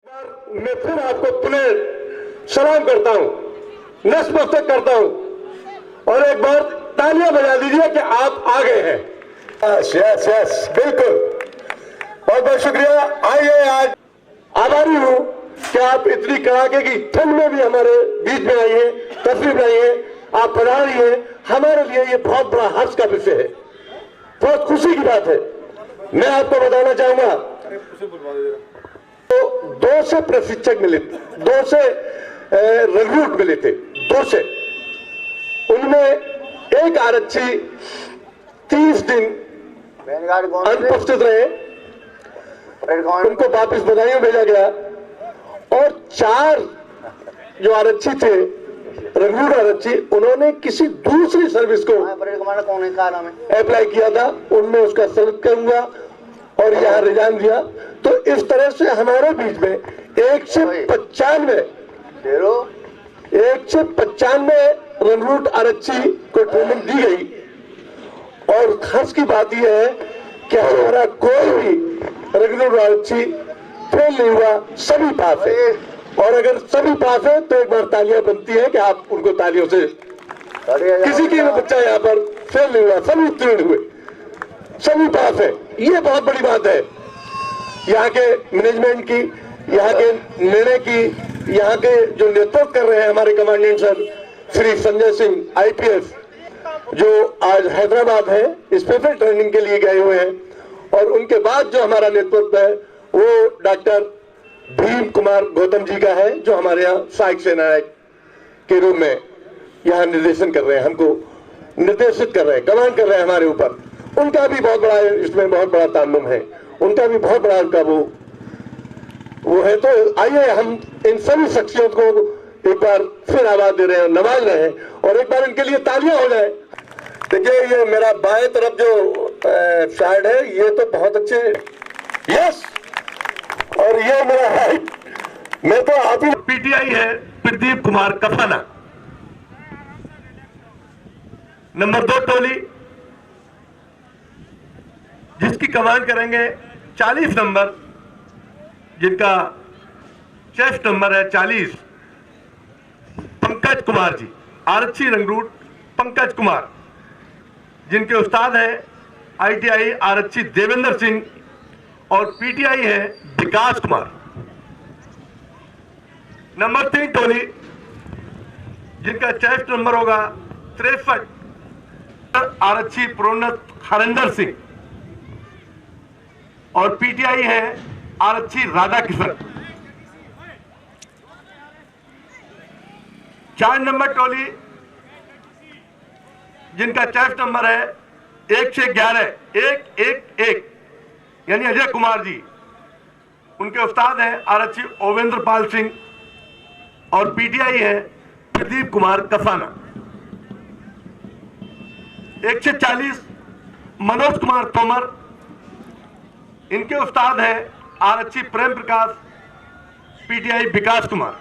मैं फिर आपको पुनः सलाम करता हूं, नतमस्तक करता हूं और एक बार तालियां बजा दीजिए कि आप आ गए हैं। यस यस यस, बिल्कुल, बहुत बहुत शुक्रिया। आइए, आज आभारी हूं कि आप इतनी कड़ाके की ठंड में भी हमारे बीच में आई हैं, तशरीफ लाई हैं, आप पधारी हैं। हमारे लिए ये बहुत बड़ा हर्ष का विषय है, बहुत खुशी की बात है। मैं आपको बताना चाहूंगा, तो 2 से प्रशिक्षक मिले, 2 से रिक्रूट मिले थे, 2 से, उनमें एक आरक्षी 30 दिन अनुपस्थित रहे, उनको वापस बधाइयां भेजा गया। और 4 जो आरक्षी थे, रिक्रूट आरक्षी, उन्होंने किसी दूसरी सर्विस को अप्लाई किया था, उनमें उसका सेलेक्ट करूंगा और यहाँ रिजाइन दिया। तो इस तरह से हमारे बीच में 1 से 95 रिक्रूट आरक्षी को ट्रेनिंग दी गई। और खास की बात यह है कि हमारा कोई भी रिक्रूट आरक्षी फेल नहीं हुआ, सभी पास है। और अगर सभी पास है तो एक बार तालियां बनती है कि आप उनको तालियों से, किसी की भी बच्चा यहाँ पर फेल नहीं हुआ, सभी उत्तीर्ण हुए, सभी पास है। ये बहुत बड़ी बात है यहाँ के मैनेजमेंट की, यहाँ के निर्णय की, यहाँ के जो नेतृत्व कर रहे हैं हमारे commandant sir Shri Sanjay Singh IPS, जो आज हैदराबाद है स्पेशल ट्रेनिंग के लिए गए हुए हैं। और उनके बाद जो हमारा नेतृत्व है वो डॉक्टर भीम कुमार गौतम जी का है, जो हमारे यहाँ सहायक सेनानायक के रूप में यहाँ निर्देशन कर रहे हैं, हमको निर्देशित कर रहे हैं, कमांड कर रहे हैं हमारे ऊपर। उनका भी बहुत बड़ा इसमें बहुत बड़ा ताल्लुम है, उनका भी बहुत बड़ा उनका वो है। तो आइए हम इन सभी शख्सियत को एक बार फिर आवाज दे रहे हैं, नवाज रहे हैं, और एक बार इनके लिए तालियां हो जाए। देखिए, ये मेरा बाएं तरफ जो साइड है, ये तो बहुत अच्छे, यस, और ये मेरा राइट, मैं तो आप ही। पीटीआई है प्रदीप कुमार कफाना। नंबर 2 टोली, जिसकी कमान करेंगे 40 नंबर, जिनका चेस्ट नंबर है 40, पंकज कुमार जी, आरक्षी रिक्रूट पंकज कुमार, जिनके उस्ताद है आईटीआई आरक्षी देवेंद्र सिंह, और पीटीआई है विकास कुमार। नंबर 3 टोली, जिनका चेस्ट नंबर होगा 63, आरक्षी प्रोन्नत हरिंदर सिंह, और पीटीआई है आरक्षी राधा किशन। 4 नंबर टोली, जिनका चेस्ट नंबर है 1 से 11, 111, यानी अजय कुमार जी, उनके उस्ताद हैं आरक्षी ओवेंद्र पाल सिंह, और पीटीआई है प्रदीप कुमार कफाना। 1 से 40 मनोज कुमार तोमर, इनके उस्ताद हैं आरक्षी प्रेम प्रकाश, पीटीआई विकास कुमार।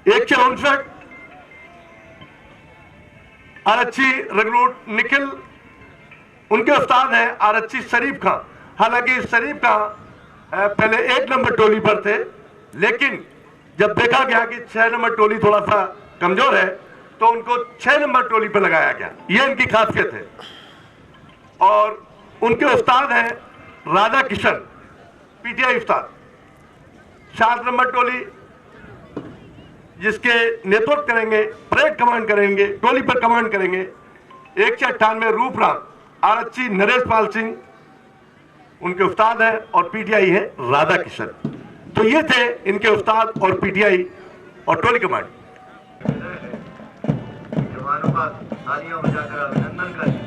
1 से 59 आरक्षी रिक्रूट निखिल, उनके उस्ताद हैं आरक्षी शरीफ खां। हालांकि शरीफ खां पहले 1 नंबर टोली पर थे, लेकिन जब देखा गया कि 6 नंबर टोली थोड़ा सा कमजोर है तो उनको 6 नंबर टोली पर लगाया गया। यह इनकी खासियत है। और उनके उस्ताद हैं राधा किशन, पीटीआई उस्ताद। 7 नंबर टोली, जिसके नेतृत्व करेंगे, परेड कमांड करेंगे, टोली पर कमांड करेंगे 1 से 98 रूपराम, आरक्षी नरेश पाल सिंह, उनके उस्ताद हैं, और पीटीआई है राधा किशन। तो ये थे इनके उस्ताद और पीटीआई और टोली कमांड। जवानों का तालियां बजाकर अभिनंदन करें।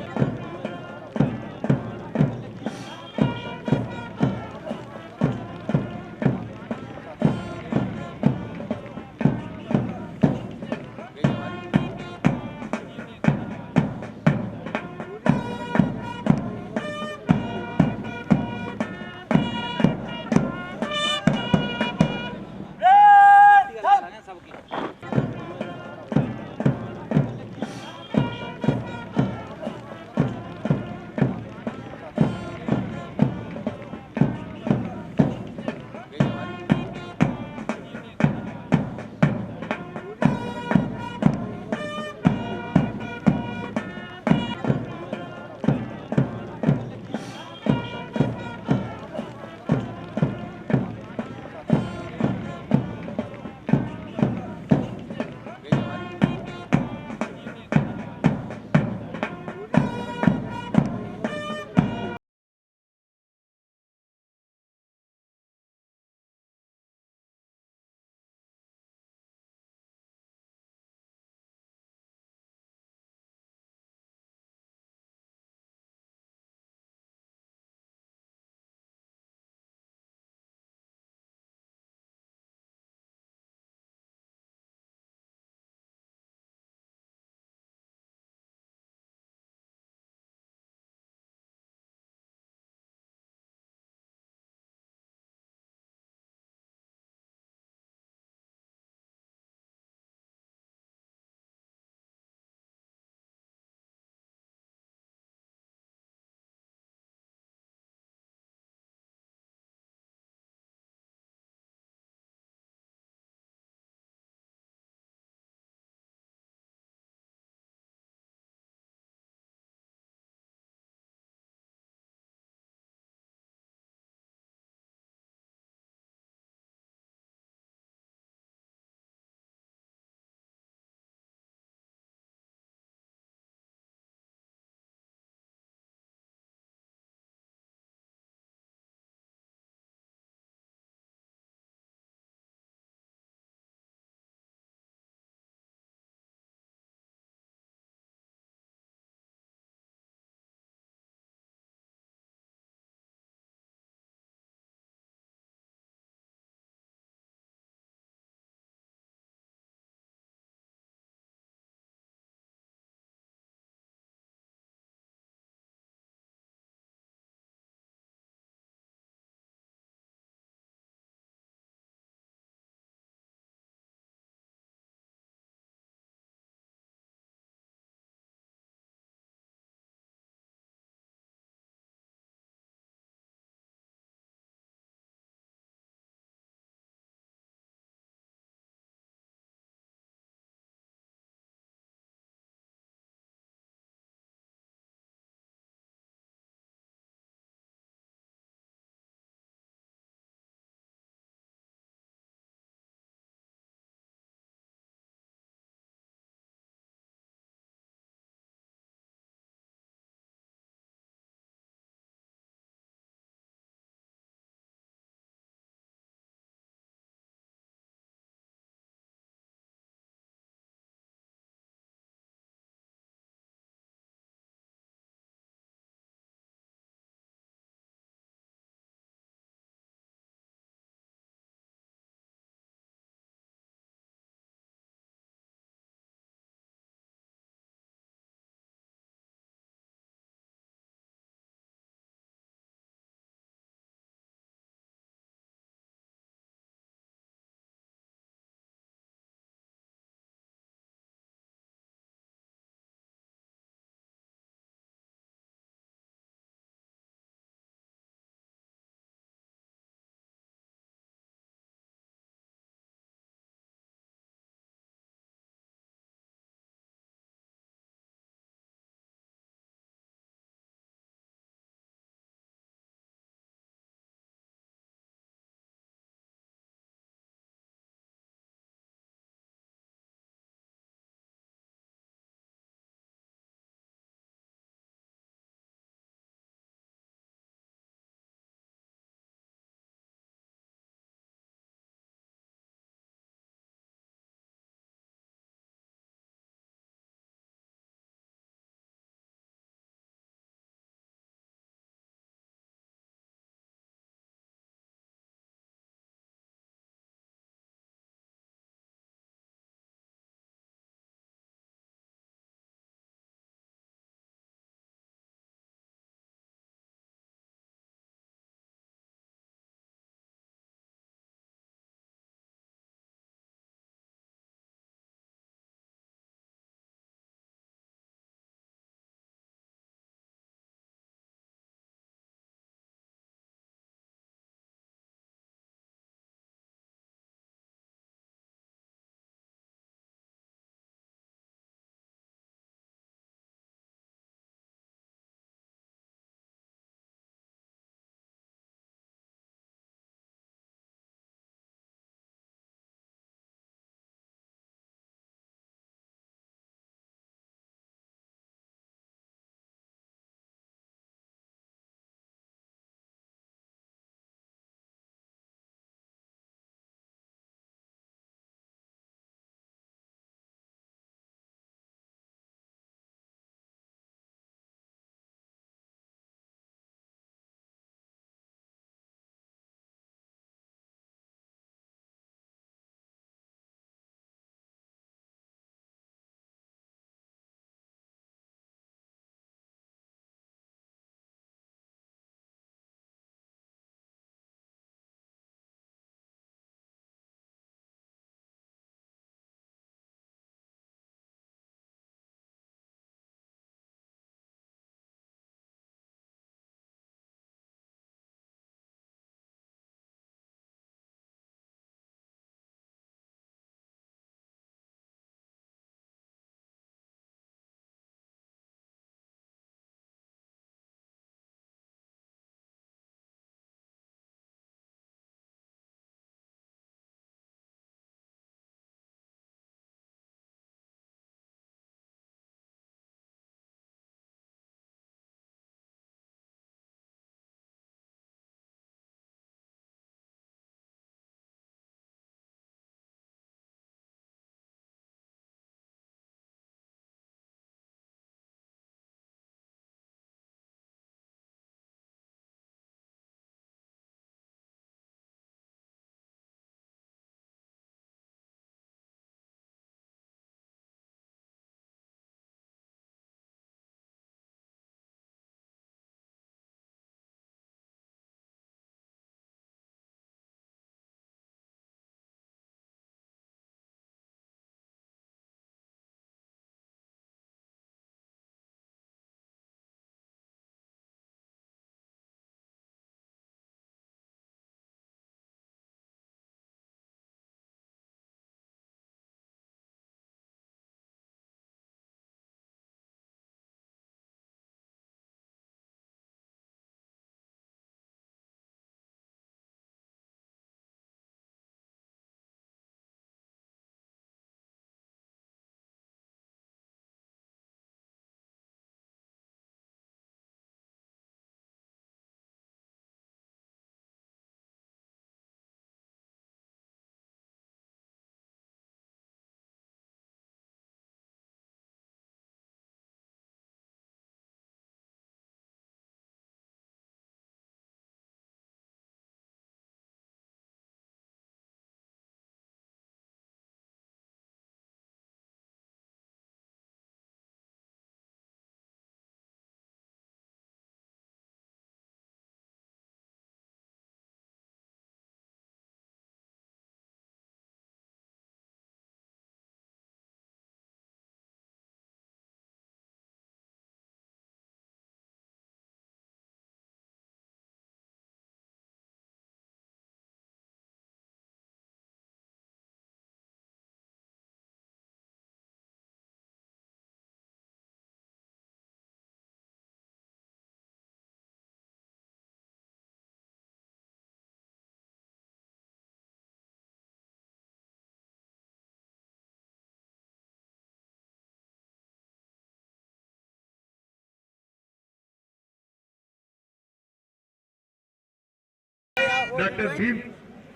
डॉक्टर भीम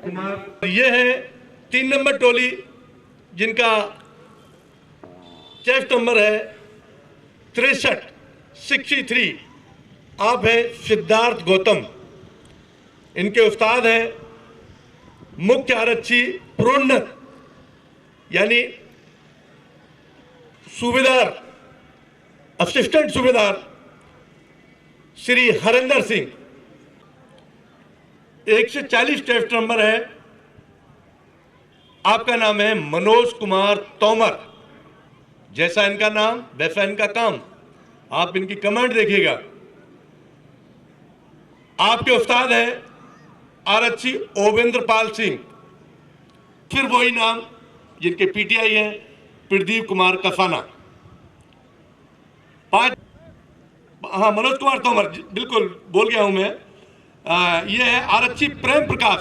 कुमार। ये है 3 नंबर टोली जिनका चेस्ट नंबर है 63 आप है सिद्धार्थ गौतम। इनके उस्ताद है मुख्य आरक्षी प्रोन्नत यानी सूबेदार असिस्टेंट सूबेदार श्री हरिंदर सिंह। 1 से 40 टेस्ट नंबर है। आपका नाम है मनोज कुमार तोमर। जैसा इनका नाम वैसा इनका काम। आप इनकी कमांड देखिएगा। आपके उस्ताद है आरक्षी ओवेंद्र पाल सिंह। फिर वही नाम जिनके पीटीआई है प्रदीप कुमार कसाना। 5 हाँ मनोज कुमार तोमर, बिल्कुल बोल गया हूं मैं। ये है आरक्षी प्रेम प्रकाश।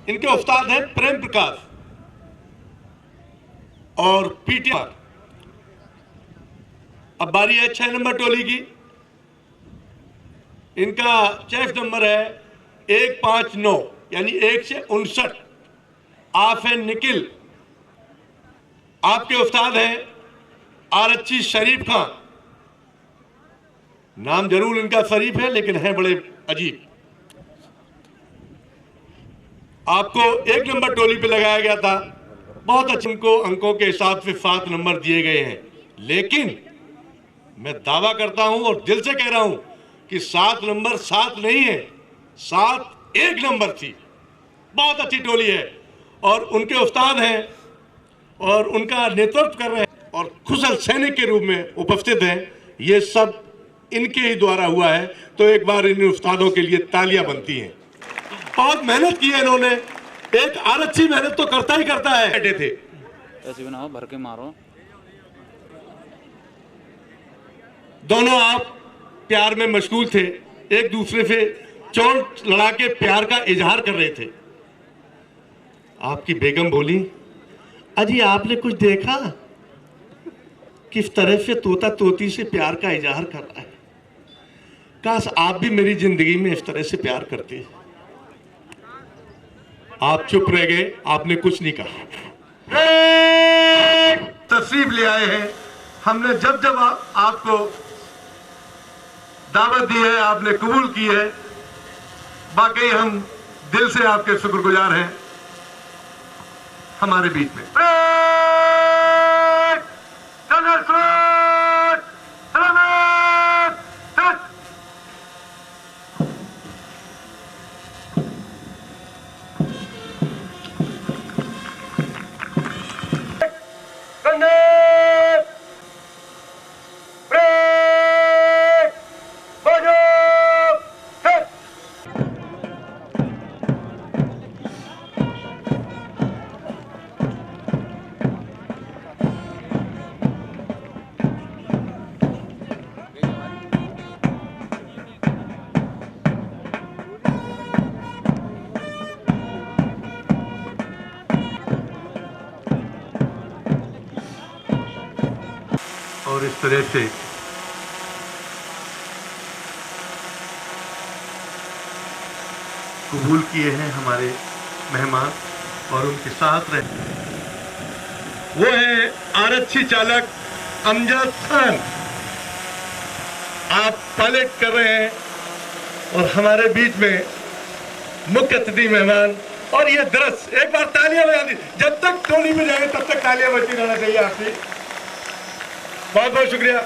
इनके उस्ताद हैं प्रेम प्रकाश और पीटीआर। अब बारी है 6 नंबर टोली की। इनका चेस्ट नंबर है 159 यानी 1 से 59। आप है निखिल। आपके उस्ताद हैं आरक्षी शरीफ खान। नाम जरूर इनका शरीफ है लेकिन है बड़े अजीब। आपको 1 नंबर टोली पे लगाया गया था। बहुत अच्छे इनको अंकों के हिसाब से 7 नंबर दिए गए हैं, लेकिन मैं दावा करता हूं और दिल से कह रहा हूं कि 7 नंबर 7 नहीं है, 7 1 नंबर थी। बहुत अच्छी टोली है और उनके उस्ताद हैं और उनका नेतृत्व कर रहे हैं और कुशल सैनिक के रूप में उपस्थित हैं। ये सब इनके ही द्वारा हुआ है, तो एक बार इन उस्तादों के लिए तालियां बनती हैं। बहुत मेहनत की है इन्होंने। एक आरक्षी मेहनत तो करता ही करता है। बैठे थे ऐसे बनाओ, भर के मारो। दोनों आप प्यार में मशगूल थे, एक दूसरे से चोट लड़ा के प्यार का इजहार कर रहे थे। आपकी बेगम बोली, अजी आपने कुछ देखा किस तरह से तोता तोती से प्यार का इजहार कर रहा है। काश आप भी मेरी जिंदगी में इस तरह से प्यार करते। आप चुप रह गए, आपने कुछ नहीं कहा। तशरीफ ले आए हैं। हमने जब जब आपको दावत दी है आपने कबूल की है। वाकई हम दिल से आपके शुक्रगुजार हैं। हमारे बीच में और इस तरह से कबूल किए हैं हमारे मेहमान और उनके साथ रहे। वो है आरक्षी चालक अमजद खान। आप पायलट कर रहे हैं और हमारे बीच में मुख्य अतिथि मेहमान। और ये दृश्य एक बार तालियां बजा दी। जब तक टोली में जाए तब तक तालियां बजती रहना चाहिए आपसे। बहुत बहुत शुक्रिया।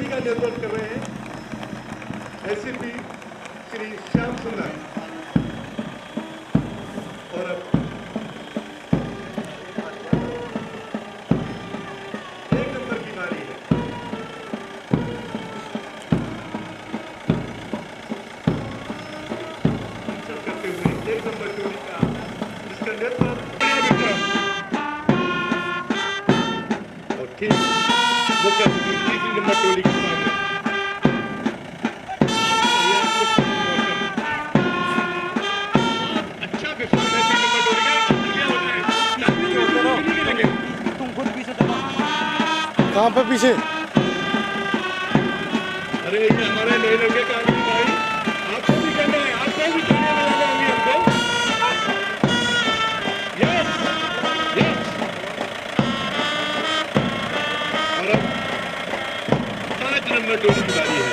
टोली का नेतृत्व कर रहे हैं एसीपी श्री श्याम सुंदर। और अब एक नंबर की बारी है। करते हुए एक नंबर टोली का जिसका नेतृत्व और ठीक मुख्य तीसरी नंबर टोली के सामने अच्छा विफल है तीन नंबर टोली का। तुम खुद पीछे दबा। कहाँ पे पीछे? अरे ये हमारे नए लड़के का भाई आपको भी करना है, आपको भी करने वाला है अभी हमको। Yes yes. और अब 5 नंबर टोली की बारी है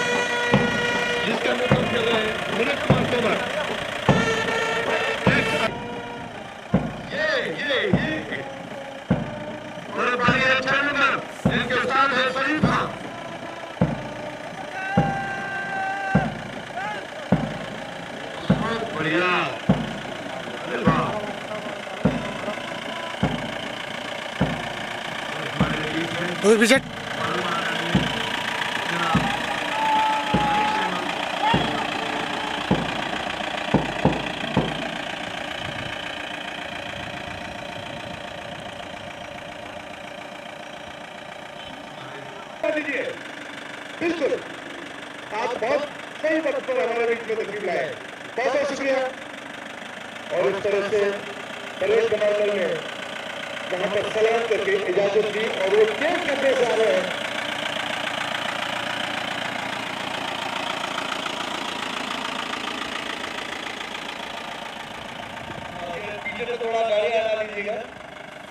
जिसका नेतृत्व कर रहे हैं मनोज कुमार तोमर। ये और अब बारी है 6 नंबर जिनके उस्ताद है शरीफ खान। बढ़िया। अरे वाह। पीछे दीजिए। बिल्कुल आप बहुत सही वक्त पर हमारे बीच में तकलीफ लाए, बहुत बहुत शुक्रिया। और इस तरह से परेड कमांडर ने यहाँ पर सलाम करके इजाजत दी और वो केक करने से आ रहे हैं।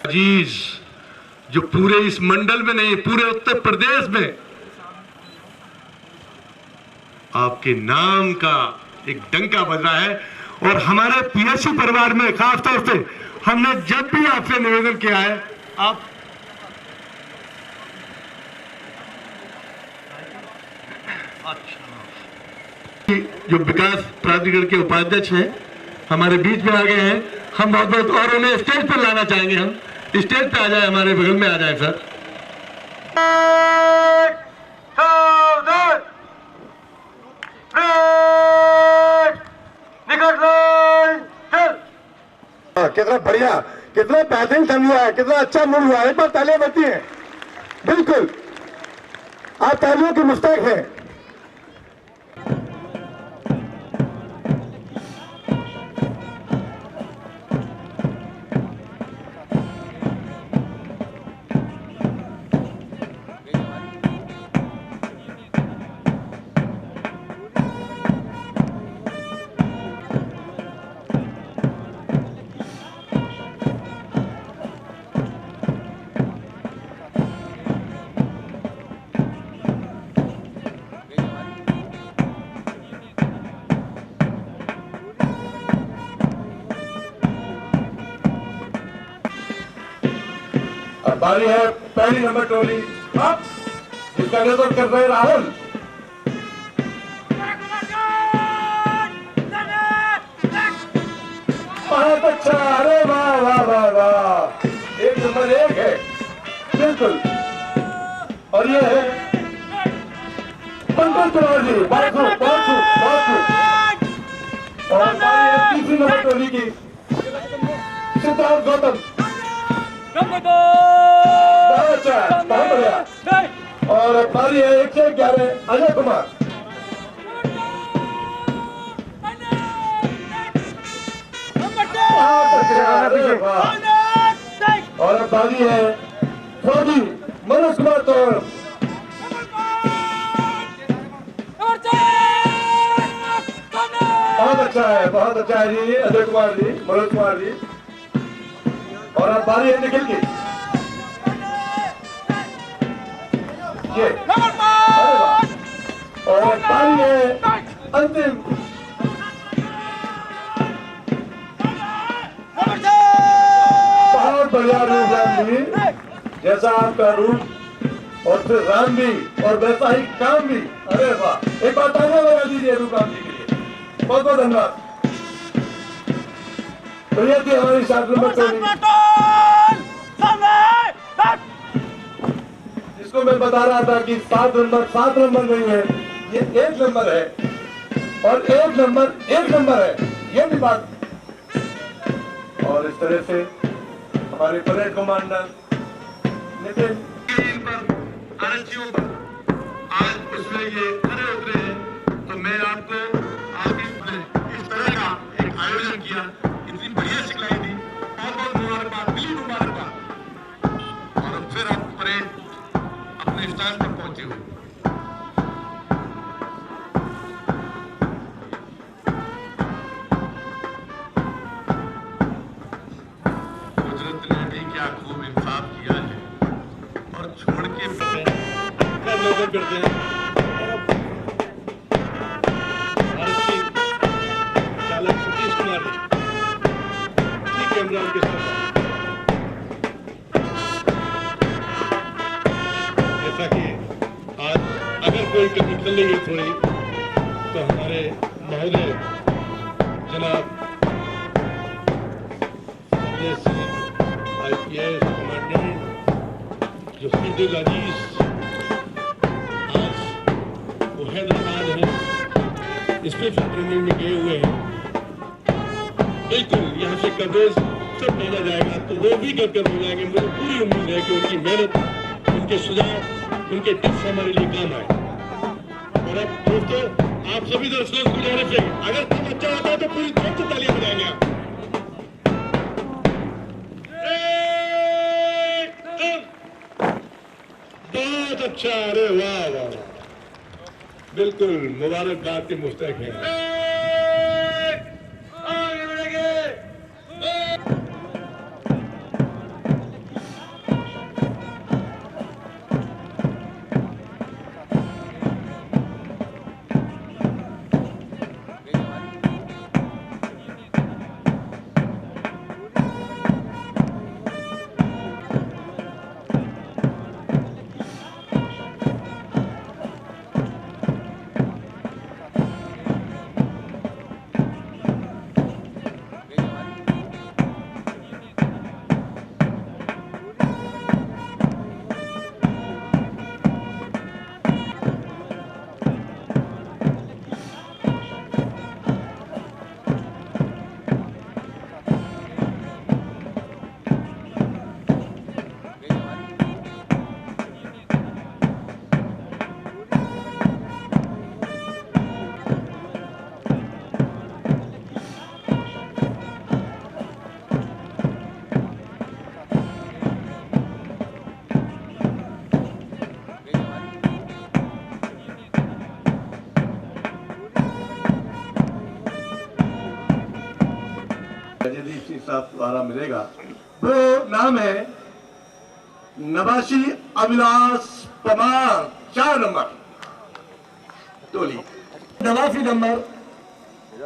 अजीज जो पूरे इस मंडल में नहीं, पूरे उत्तर प्रदेश में आपके नाम का एक डंका बज रहा है। और हमारे पीएससी परिवार में खासतौर से हमने जब भी आपसे निवेदन किया है, आप जो विकास प्राधिकरण के उपाध्यक्ष हैं हमारे बीच में आ गए हैं, हम बहुत बहुत और उन्हें स्टेज पर लाना चाहेंगे। हम स्टेज पे आ जाए, हमारे बगल में आ जाए सर। कितना बढ़िया, कितना बेहतरीन थम हुआ है, कितना अच्छा मूड हुआ है। एक बार तालियां बजती हैं। बिल्कुल आप तालियों के मुस्तक हैं। बारी है पहली नंबर टोली अब जिसका नेतृत्व कर रहे राहुल। बहुत अच्छा, अरे वाह वाह वाह वाह, 1 नंबर 1 है बिल्कुल। और ये है पंकज कुमार जी, बहुत खूब बहुत खूब बहुत खूब। और बारी है तीसरी नंबर टोली की सिद्धार्थ गौतम। बहुत अच्छा, बहुत बढ़िया। और बारी है 111 अजय कुमार। और अब बारी है फौजी मनोज कुमार तोमर। बहुत अच्छा है जी अजय कुमार जी, मनोज कुमार जी। और अब बारी है निखिल की। ये अरे वाह। और बारी है अंतिम बहुत बढ़िया रूप है जी, जैसा आपका रूप और फिर राम भी और वैसा ही काम भी। अरे वाह, एक बार तालियां बजा दीजिए रूपराम जी के लिए। बहुत बहुत धन्यवाद। तो ये थी हमारी 7 नंबर टोली, जिसको मैं बता रहा था कि 7 नंबर नहीं है, ये 1 नंबर है और 1 नंबर है, ये भी बात। और इस तरह से हमारे परेड कमांडर नितिन आरक्षियों पर आज उसमें ये खड़े उतरे हैं, तो मैं आपको आगे इस तरह का एक आयोजन किया, इतनी बढ़िया सिखलाई दी, बहुत बहुत मुबारकबाद, मिली मुबारकबाद। और फिर आप परेड अपने स्थान पर पहुंचे हुए। कुदरत ने भी क्या खूब इंसाफ किया है और छोड़ के लोगों करते हैं। और अब आरक्षी चालक सतीश कुमार ठीक कैमरा उनके साथ। जैसा कि आज अगर कोई कमी चल रही है थोड़ी, तो हमारे महोदय जनाब संजय सिंह IPS कमांडेंट जो सीधे अजीज हैदराबाद है, स्पेशल ट्रेनिंग में गए हुए हैं। बिल्कुल यहाँ से कवरेज सब भेजा जाएगा, तो वो भी कर हो जाएंगे। मुझे पूरी उम्मीद है कि उनकी मेहनत, उनके सुझाव, उनके टिप्स हमारे लिए काम आए। और अब दोस्तों, आप सभी दर्शकों को गुजारिश है, अगर तुम अच्छा होता है तो पूरी जोर से तालियां बजाएंगे आप। बहुत अच्छा, अरे वाह वाह, बिल्कुल मुबारकबाद के मुस्तक हैं। आगे बढ़ेंगे। साहब द्वारा मिलेगा, वो नाम है नवाशी अविनाश पमार, 4 नंबर टोली। 89 नंबर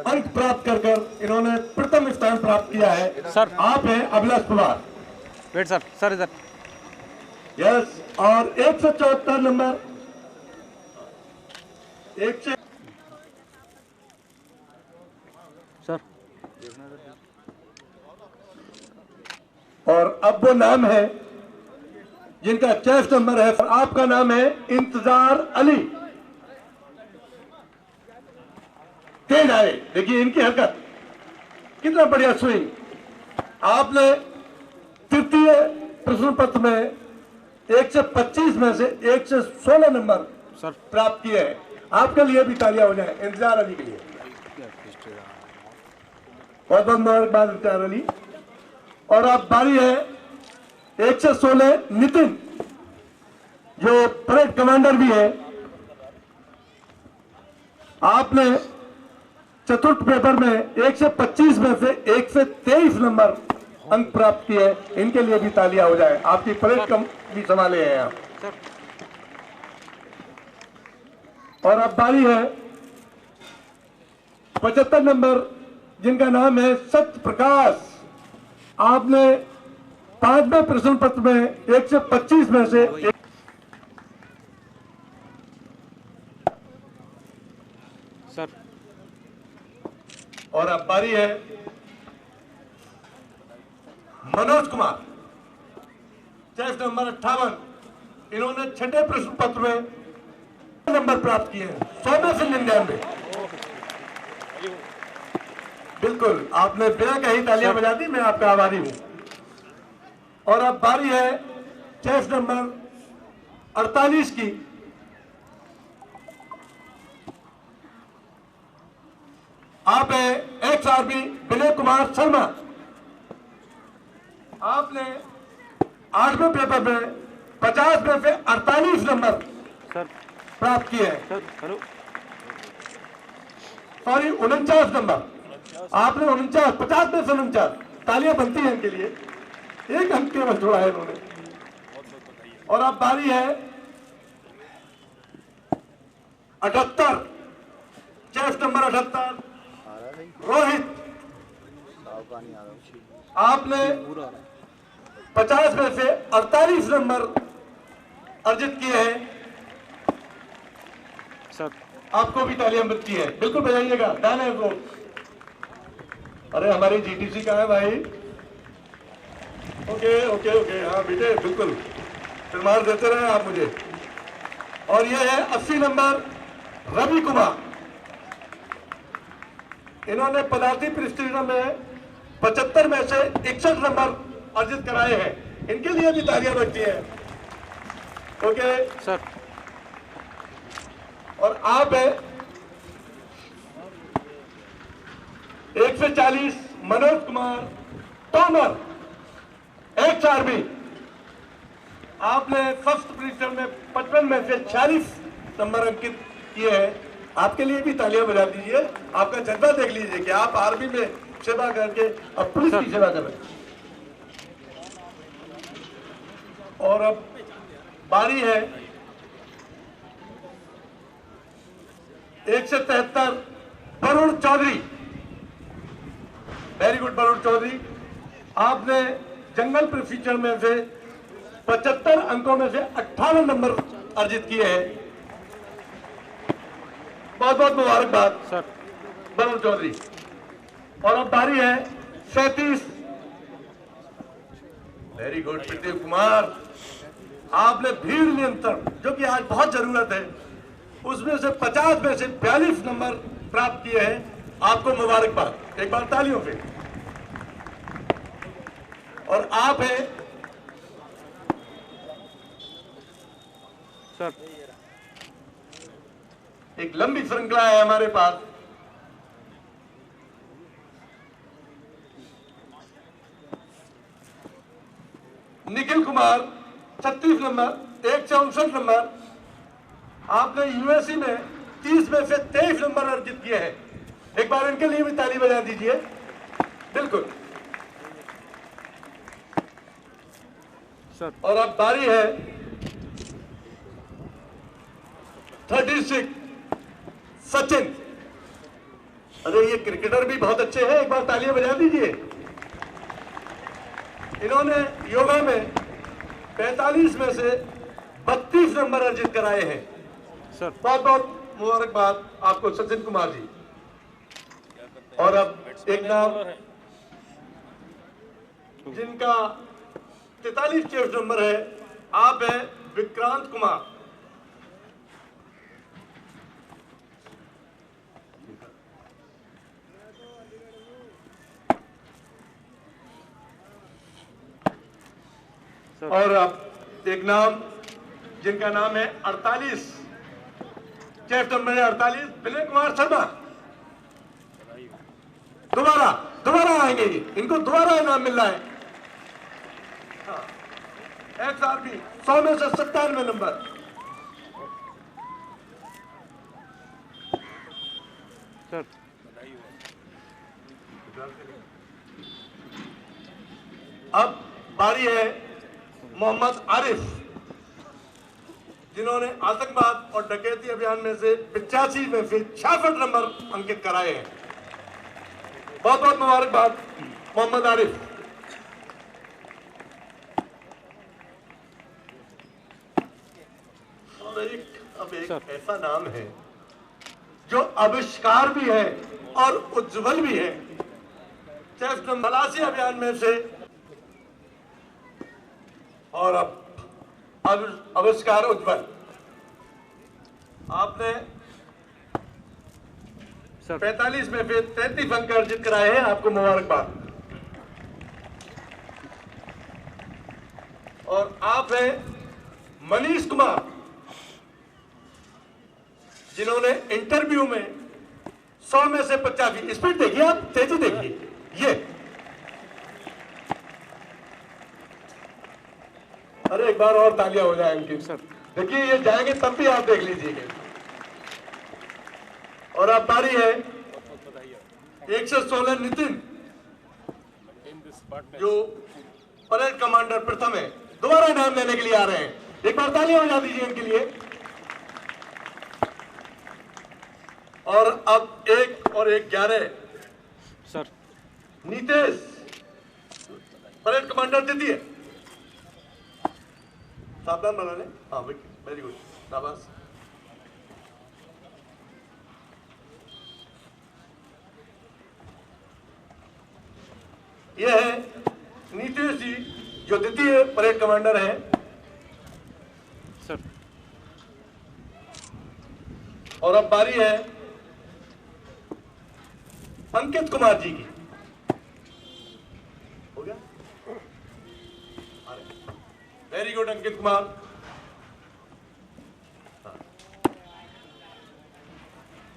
अंक प्राप्त कर इन्होंने प्रथम स्थान प्राप्त किया है। सर आप हैं अभिलाष पवार। वेट सर इधर। यस, और 174 नंबर सर। और अब वो नाम है जिनका चेस्ट नंबर है, आपका नाम है इंतजार अली। तेज आए, देखिए इनकी हरकत, कितना बढ़िया स्विंग। आपने तृतीय प्रश्न पत्र में 125 में से 116 नंबर सर प्राप्त किए हैं। आपके लिए भी तालियां हो जाए इंतजार अली के लिए। बहुत बहुत मुबारकबाद इंतजार अली। और अब बारी है 116 नितिन, जो परेड कमांडर भी है। आपने चतुर्थ पेपर में 125 में से 123 नंबर अंक प्राप्त किए। इनके लिए भी तालियां हो जाए, आपकी परेड कम भी संभाले हैं आप। और अब बारी है 75 नंबर, जिनका नाम है सत्य प्रकाश। आपने 5वें प्रश्न पत्र में 125 में से सर और अब बारी है मनोज कुमार, चेस्ट नंबर 58। इन्होंने छठे प्रश्न पत्र में नंबर प्राप्त किए हैं, 100 में से 99। बिल्कुल, आपने बिना कहीं तालियां बजा दी, मैं आपका आभारी हूं। और अब बारी है चेस्ट नंबर 48 की। आप है एक्स आर्मी विनय कुमार शर्मा। आपने 8वें पेपर में 50 में से 48 नंबर सर प्राप्त किए हैं। सर हेलो सॉरी, 49 नंबर आपने 49, 50 में से 49। तालियां बनती हैं इनके लिए, एक अंक केवल छोड़ा है इन्होंने। और अब बारी है 78, चेस्ट नंबर 78 रोहित। आपने 50 में से 48 नंबर अर्जित किए हैं। सर आपको भी तालियां मिलती है, बिल्कुल बजाइएगा, डाले को। अरे हमारी जीटीसी का है भाई। ओके ओके ओके, हाँ बेटे बिल्कुल, फिर देते रहे आप मुझे। और ये है 80 नंबर रवि कुमार। इन्होंने पदार्थी परिस्थितियों में 75 में से 61 नंबर अर्जित कराए हैं। इनके लिए भी तालियां बजती हैं। ओके सर और आप है 1 से 40 मनोज कुमार तोमर, एक्स आर्मी। आपने फर्स्ट परीक्षण में 55 में से 46 नंबर अंकित किए हैं। आपके लिए भी तालियां बजा दीजिए, आपका जज्बा देख लीजिए कि आप आर्मी में सेवा करके अब पुलिस की सेवा कर रहे हैं। और अब बारी है 1 से 73 वरुण चौधरी। Very good Varun Chaudhary. आपने जंगल प्रोसीजर में से 75 अंकों में से 58 नंबर अर्जित किए हैं। बहुत बहुत मुबारकबाद सर वरुण चौधरी। और अब बारी है 37। Very good Pradeep Kumar. आपने भीड़ नियंत्रण, जो कि आज बहुत जरूरत है, उसमें से 50 में से 42 नंबर प्राप्त किए हैं। आपको मुबारकबाद, एक बार तालियों से। और आप हैं सर एक लंबी श्रृंखला है हमारे पास। निखिल कुमार 36 नंबर, 1 से 59 नंबर। आपने यूएससी में 30 में से 23 नंबर अर्जित किए हैं। एक बार इनके लिए भी ताली बजा दीजिए। बिल्कुल। सर और अब बारी है 36 सचिन। अरे ये क्रिकेटर भी बहुत अच्छे हैं, एक बार तालियां बजा दीजिए। इन्होंने योगा में 45 में से 32 नंबर अर्जित कराए हैं। सर बहुत बहुत मुबारकबाद आपको सचिन कुमार जी। और अब एक नाम जिनका 43 चेस्ट नंबर है, आप हैं विक्रांत कुमार। और अब एक नाम जिनका नाम है 48 चेस्ट नंबर है 48 विनय कुमार शर्मा। दोबारा आएंगे, इनको दोबारा इनाम मिल रहा है। एक्स आर्मी 100 में से 97 नंबर। सर अब बारी है मोहम्मद आरिफ, जिन्होंने आतंकवाद और डकैती अभियान में से 85 में से 66 नंबर अंकित कराए हैं। बहुत बहुत मुबारकबाद मोहम्मद आरिफ। और अब एक सर। ऐसा नाम है जो आविष्कार भी है और उज्जवल भी है। चेस्ट तलाशी अभियान में से और अब आविष्कार उज्जवल आपने सर 45 में फिर 33 अंक अर्जित कराए हैं, आपको मुबारकबाद। और आप हैं मनीष कुमार, जिन्होंने इंटरव्यू में 100 में से 85, स्पीड देखिए आप, तेजी देखिए, ये अरे एक बार और तालियां हो जाए इनकी। सर देखिए ये जाएंगे तब भी आप देख लीजिएगा। और अब बारी है 116 नितिन, जो परेड कमांडर प्रथम है, दोबारा नाम लेने के लिए आ रहे हैं। एक बार तालियां हो जा दीजिए इनके लिए। और अब 1 और 1 11 सर नीतेश, परेड कमांडर द्वितीय। सावधान बना ले। हाँ वेरी गुड, शाबाश। यह है नीतीश जी, जो द्वितीय परेड कमांडर हैं। सर और अब बारी है अंकित कुमार जी की। हो गया, वेरी गुड अंकित कुमार।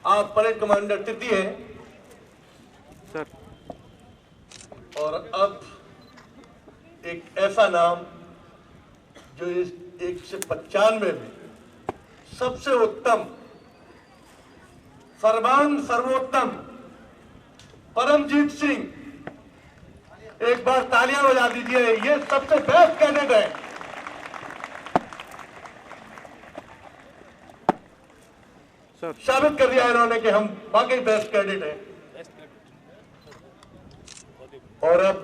आप परेड कमांडर तृतीय हैं। सर और अब एक ऐसा नाम जो इस 195 में सबसे उत्तम, सर्वोत्तम परमजीत सिंह, एक बार तालियां बजा दीजिए। ये सबसे बेस्ट कैडेट है। सर साबित कर दिया इन्होंने कि हम वाकई बेस्ट कैडेट हैं। और अब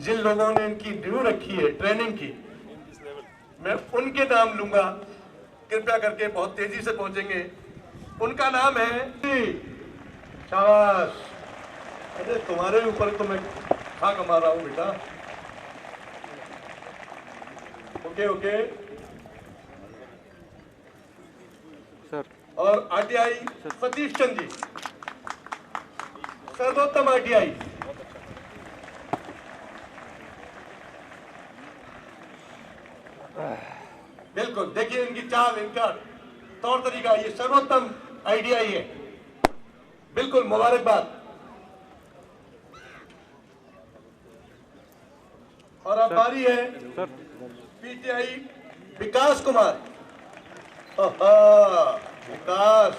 जिन लोगों ने इनकी ड्यू रखी है ट्रेनिंग की, मैं उनके नाम लूंगा, कृपया करके बहुत तेजी से पहुंचेंगे। उनका नाम है, शाबाश। अरे तुम्हारे ऊपर तो मैं खा कमा रहा हूं बेटा। Okay okay. सर और आरटीआई सतीश चंद जी, सर्वोत्तम आरटीआई। बिल्कुल, देखिए इनकी चाल, इनका तौर तरीका, ये सर्वोत्तम आईडीआई है। बिल्कुल मुबारकबाद। और अब बारी है सर पीटीआई विकास कुमार। विकास,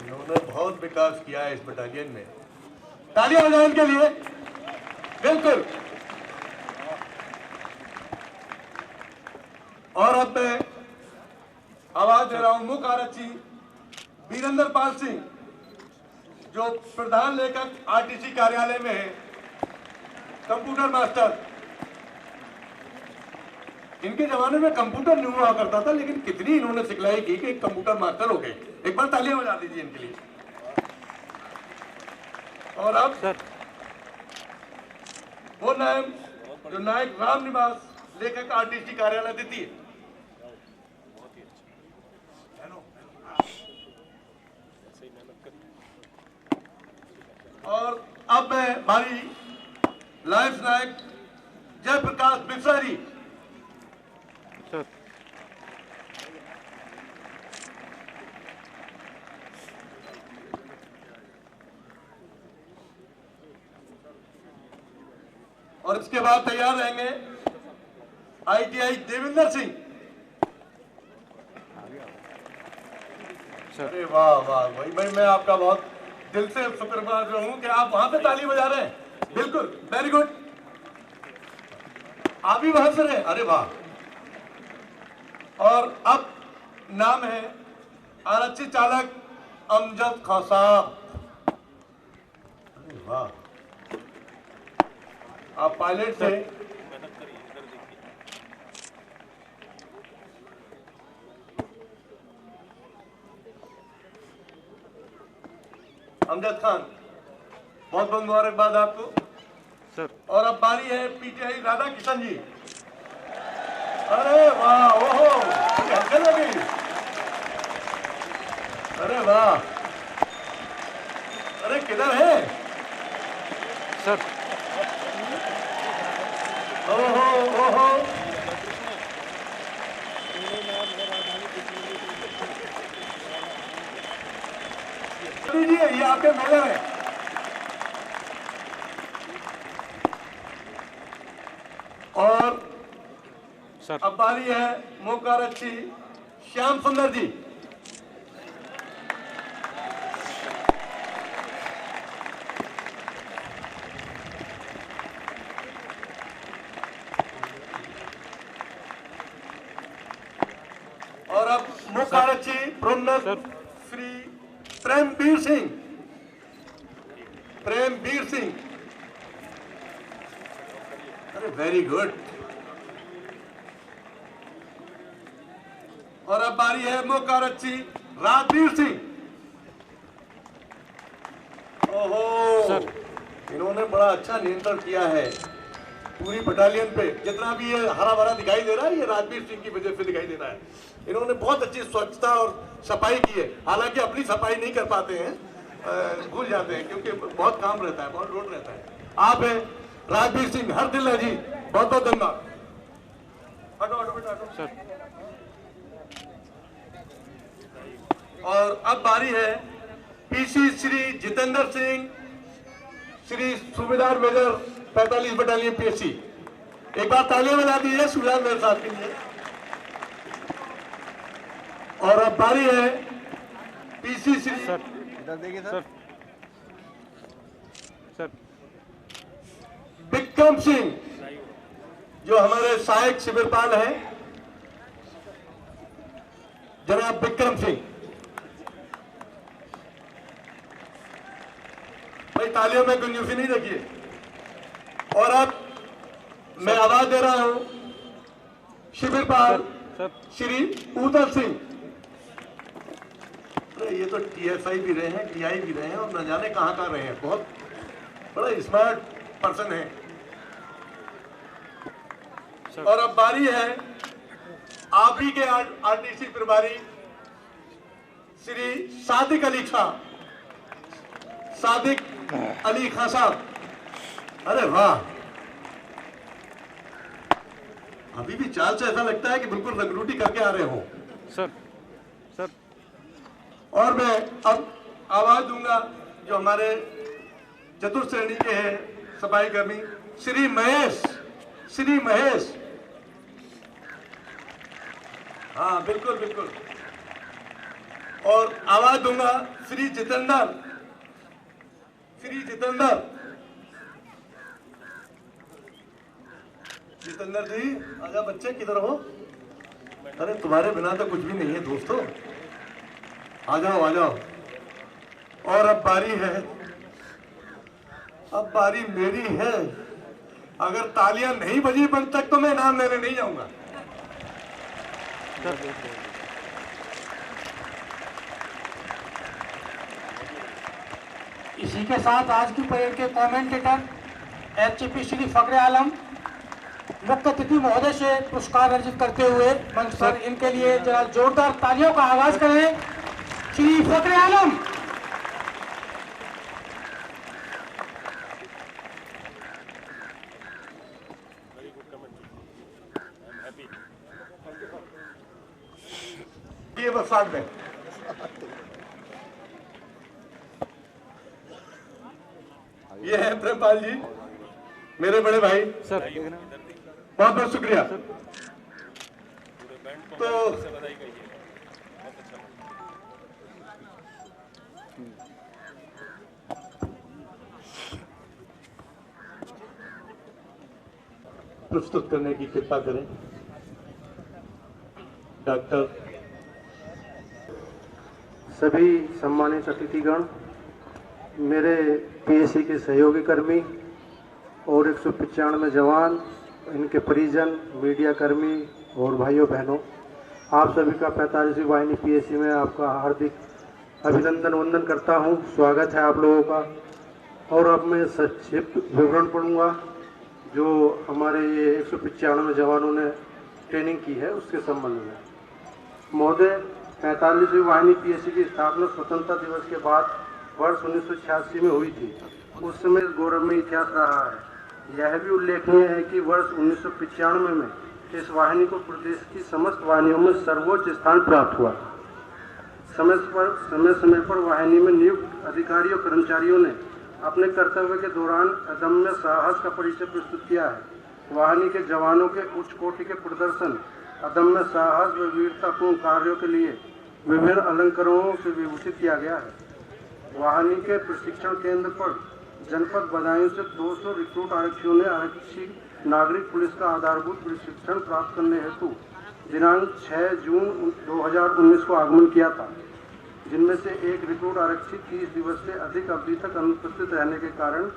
इन्होंने बहुत विकास किया है इस बटालियन में। तालियां बजाएं इनके लिए। बिल्कुल। और अब मैं आवाज दे रहा हूं मुख्य आरक्षी वीरेंद्र पाल सिंह, जो प्रधान लेखक आरटीसी कार्यालय में है, कंप्यूटर मास्टर। इनके जमाने में कंप्यूटर नहीं हुआ करता था, लेकिन कितनी इन्होंने सिखलाई की कि कंप्यूटर मास्टर हो गए। एक बार तालियां बजा दीजिए इनके लिए। और अब सर वो नायक, जो नायक राम निवास लेखक आरटीसी कार्यालय द्वितीय। और अब मैं हमारी लाइफ नायक जयप्रकाश बिसारी, सर और इसके बाद तैयार रहेंगे आईटीआई देवेंद्र सिंह। अरे वाह वाह भाई, मैं आपका बहुत दिल से शुक्रगुजार हूं कि आप वहां पे ताली बजा रहे हैं। बिल्कुल, वेरी गुड। आप भी वहां से रहे, अरे वाह। और अब नाम है आरक्षी चालक अमजद खान साहब। अरे वाह, आप पायलट से। अमजद खान, बहुत बहुत मुबारकबाद आपको। सर और अब बारी है पीटीआई राधा किशन जी। अरे वाह, ओहो, हल्के लगी। अरे वाह, अरे किधर है? सर ओहो ओहो, दीजिए, ये आपके मेजर है। और सर अब बारी है मोकारच्छी श्याम सुंदर जी। और अब मोकारच्छी प्रोन्नत सर। श्री प्रेमवीर सिंह। प्रेमवीर सिंह, अरे वेरी गुड। और अब बारी है मोकारच्छी राजवीर सिंह। ओहो, सर। इन्होंने बड़ा अच्छा नियंत्रण किया है पूरी बटालियन पे। जितना भी ये हरा भरा दिखाई दे रहा है, ये राजवीर सिंह की वजह से दिखाई दे रहा है। इन्होंने बहुत अच्छी स्वच्छता और सफाई की है। हालांकि अपनी सफाई नहीं कर पाते हैं, भूल जाते हैं क्योंकि बहुत काम रहता है, बहुत लोड रहता है। आप है राजवीर सिंह, हर दिल है जी, बहुत बहुत धन्यवाद। हटो हटो बेटा हटो। सर और अब बारी है पीसी श्री जितेंद्र सिंह, श्री सूबेदार मेजर 45 बटालियन पीएससी। एक बार तालियां बजा दीजिए सूबेदार मेजर साहब के लिए। और अब बारी है PC Shri sir sir sir Vikram Singh, जो हमारे सहायक शिविरपाल हैं, जनाब विक्रम सिंह। भाई तालियों में कंजूसी नहीं रखिए। और अब मैं आवाज दे रहा हूं शिविरपाल सर श्री ऊदल सिंह। अरे ये तो टीएसआई भी रहे हैं, टीआई भी रहे हैं और न जाने कहां रहे हैं। बहुत बड़ा स्मार्ट पर्सन है। सर। और अब बारी है आप ही के आरटीसी प्रभारी श्री सादिक अली खां। सादिक अली खां साहब, अरे वाह, अभी भी चाल से ऐसा लगता है कि बिल्कुल रंगरूटी करके आ रहे हो। सर सर और मैं अब आवाज दूंगा जो हमारे चतुर्थ श्रेणी के हैं सफाई कर्मी श्री महेश। श्री महेश, हाँ बिल्कुल बिल्कुल। और आवाज दूंगा श्री जितेंद्र। श्री जितेंद्र, जितेंद्र जी आजा बच्चे, किधर हो? अरे तुम्हारे बिना तो कुछ भी नहीं है दोस्तों, आ जाओ आ जाओ। और अब बारी है, अब बारी मेरी है। अगर तालियां नहीं बजी बंद तक तो मैं इनाम लेने नहीं जाऊंगा। इसी के साथ आज की परेड के कमेंटेटर एचपी श्री फखरे आलम मुख्य अतिथि महोदय से पुरस्कार अर्जित करते हुए मंच पर इनके लिए जरा जोरदार तालियों का आगाज करें। श्री फखरे आलम। ये बस साथ में ये है प्रेमपाल जी, मेरे बड़े भाई। सर बहुत बहुत शुक्रिया। तो प्रस्तुत करने की कृपा करें डॉक्टर। सभी सम्मानित अतिथिगण, मेरे पीएससी के सहयोगी कर्मी और 195 जवान, इनके परिजन, मीडिया कर्मी और भाइयों बहनों, आप सभी का 45वीं वाहिनी पीएससी में आपका हार्दिक अभिनंदन वंदन करता हूं। स्वागत है आप लोगों का। और अब मैं संक्षिप्त विवरण पढ़ूंगा जो हमारे ये 195 जवानों ने ट्रेनिंग की है उसके संबंध में। महोदय, 45वीं वाहिनी पीएससी की स्थापना स्वतंत्रता दिवस के बाद वर्ष 1986 में हुई थी। उस समय गौरवमय इतिहास रहा है। यह भी उल्लेखनीय है कि वर्ष 1995 में इस वाहिनी को प्रदेश की समस्त वाहिनियों में सर्वोच्च स्थान प्राप्त हुआ। समय समय पर वाहिनी में नियुक्त अधिकारियों कर्मचारियों ने अपने कर्तव्य के दौरान अदम्य साहस का परिचय प्रस्तुत किया है। वाहिनी के जवानों के उच्च कोटि के प्रदर्शन, अदम्य साहस व वीरतापूर्ण कार्यों के लिए विभिन्न अलंकरणों से विभूषित किया गया है। वाहिनी के प्रशिक्षण केंद्र पर जनपद बदायूं से 200 रिक्रूट आरक्षियों ने आरक्षी नागरिक पुलिस का आधारभूत प्रशिक्षण प्राप्त करने हेतु दिनांक 6 जून 2019 को आगमन किया था, जिनमें से एक रिक्रूट आरक्षी 30 दिवस से अधिक अवधि तक अनुपस्थित रहने के कारण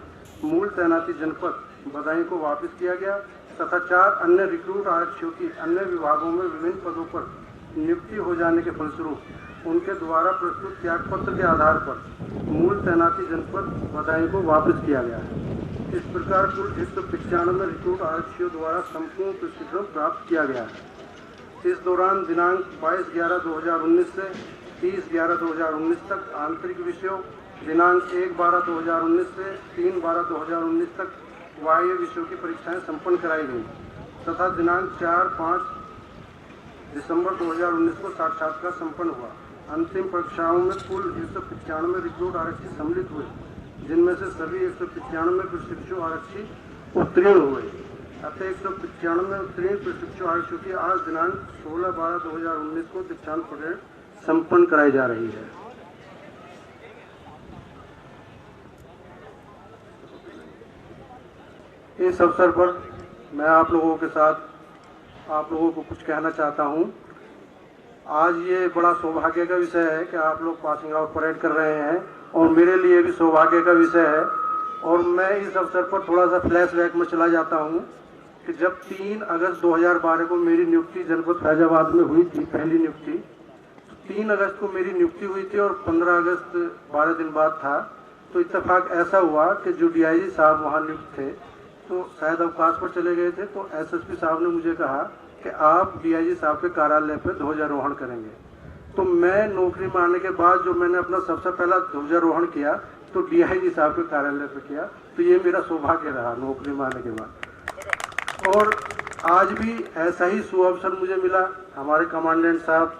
मूल तैनाती जनपद बदायूं को वापस किया गया तथा 4 अन्य रिक्रूट आरक्षियों की अन्य विभागों में विभिन्न पदों पर नियुक्ति हो जाने के फलस्वरूप उनके द्वारा प्रस्तुत त्यागपत्र के आधार पर मूल तैनाती जनपद बदायूं को वापस किया गया है। इस प्रकार कुल 195 रिक्रूट आरक्षियों द्वारा संपूर्ण प्रशिक्षण प्राप्त किया गया है। इस दौरान दिनांक 22/11/2019 से 30/11/2019 तक आंतरिक विषयों, दिनांक 1/12/2019 से 3/12/2019 तक बाह्य विषयों की परीक्षाएं संपन्न कराई गई तथा दिनांक 4-5 दिसंबर 2019 को साक्षात्कार संपन्न हुआ। अंतिम परीक्षाओं में कुल 195 रिक्रूट आरक्षी सम्मिलित हुए, जिनमें से सभी 195 प्रशिक्षु आरक्षी उत्तीर्ण हुए। अतः 195 उत्तीर्ण प्रशिक्षु आरक्षियों की आज दिनांक 16/12/2019 को दीक्षांत परेड संपन्न कराई जा रही है। इस अवसर पर मैं आप लोगों के साथ आप लोगों को कुछ कहना चाहता हूं। आज ये बड़ा सौभाग्य का विषय है कि आप लोग पासिंग आउट परेड कर रहे हैं और मेरे लिए भी सौभाग्य का विषय है। और मैं इस अवसर पर थोड़ा सा फ्लैशबैक में चला जाता हूं कि जब 3 अगस्त 2012 को मेरी नियुक्ति जनपद फैजाबाद में हुई थी, पहली नियुक्ति, 3 अगस्त को मेरी नियुक्ति हुई थी और 15 अगस्त 12 दिन बाद था। तो इत्तेफाक ऐसा हुआ कि जो डीआईजी साहब वहाँ नियुक्त थे तो शायद अवकाश पर चले गए थे, तो एसएसपी साहब ने मुझे कहा कि आप डीआईजी साहब के कार्यालय पर ध्वजारोहण करेंगे। तो मैं नौकरी में आने के बाद जो मैंने अपना सबसे पहला ध्वजारोहण किया तो डीआईजी साहब के कार्यालय पर किया। तो ये मेरा सौभाग्य रहा नौकरी में आने के बाद। और आज भी ऐसा ही सुअवसर मुझे मिला। हमारे कमांडेंट साहब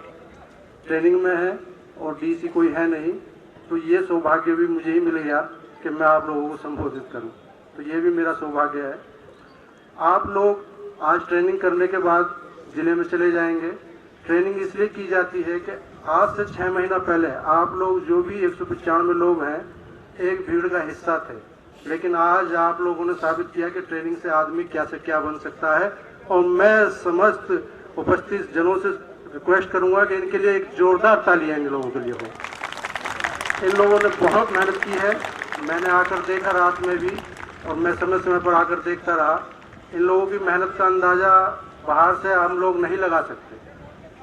ट्रेनिंग में हैं और डीसी कोई है नहीं, तो ये सौभाग्य भी मुझे ही मिल गया कि मैं आप लोगों को संबोधित करूं। तो ये भी मेरा सौभाग्य है। आप लोग आज ट्रेनिंग करने के बाद जिले में चले जाएंगे। ट्रेनिंग इसलिए की जाती है कि आज से 6 महीना पहले आप लोग जो भी 195 लोग हैं एक भीड़ का हिस्सा थे, लेकिन आज आप लोगों ने साबित किया कि ट्रेनिंग से आदमी क्या से क्या बन सकता है। और मैं समस्त उपस्थित जनों से रिक्वेस्ट करूंगा कि इनके लिए एक जोरदार तालियां इन लोगों के लिए हो। इन लोगों ने बहुत मेहनत की है। मैंने आकर देखा रात में भी और मैं समय समय पर आकर देखता रहा। इन लोगों की मेहनत का अंदाज़ा बाहर से हम लोग नहीं लगा सकते।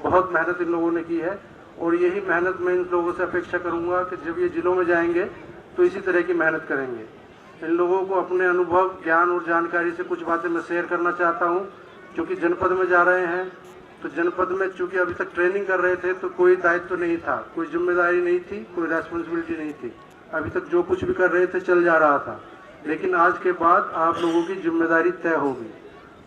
बहुत मेहनत इन लोगों ने की है और यही मेहनत मैं इन लोगों से अपेक्षा करूंगा कि जब ये जिलों में जाएंगे तो इसी तरह की मेहनत करेंगे। इन लोगों को अपने अनुभव, ज्ञान और जानकारी से कुछ बातें मैं शेयर करना चाहता हूँ। क्योंकि जनपद में जा रहे हैं तो जनपद में चूँकि अभी तक ट्रेनिंग कर रहे थे तो कोई दायित्व तो नहीं था, कोई जिम्मेदारी नहीं थी, कोई रेस्पॉन्सिबिलिटी नहीं थी। अभी तक जो कुछ भी कर रहे थे चल जा रहा था, लेकिन आज के बाद आप लोगों की जिम्मेदारी तय होगी।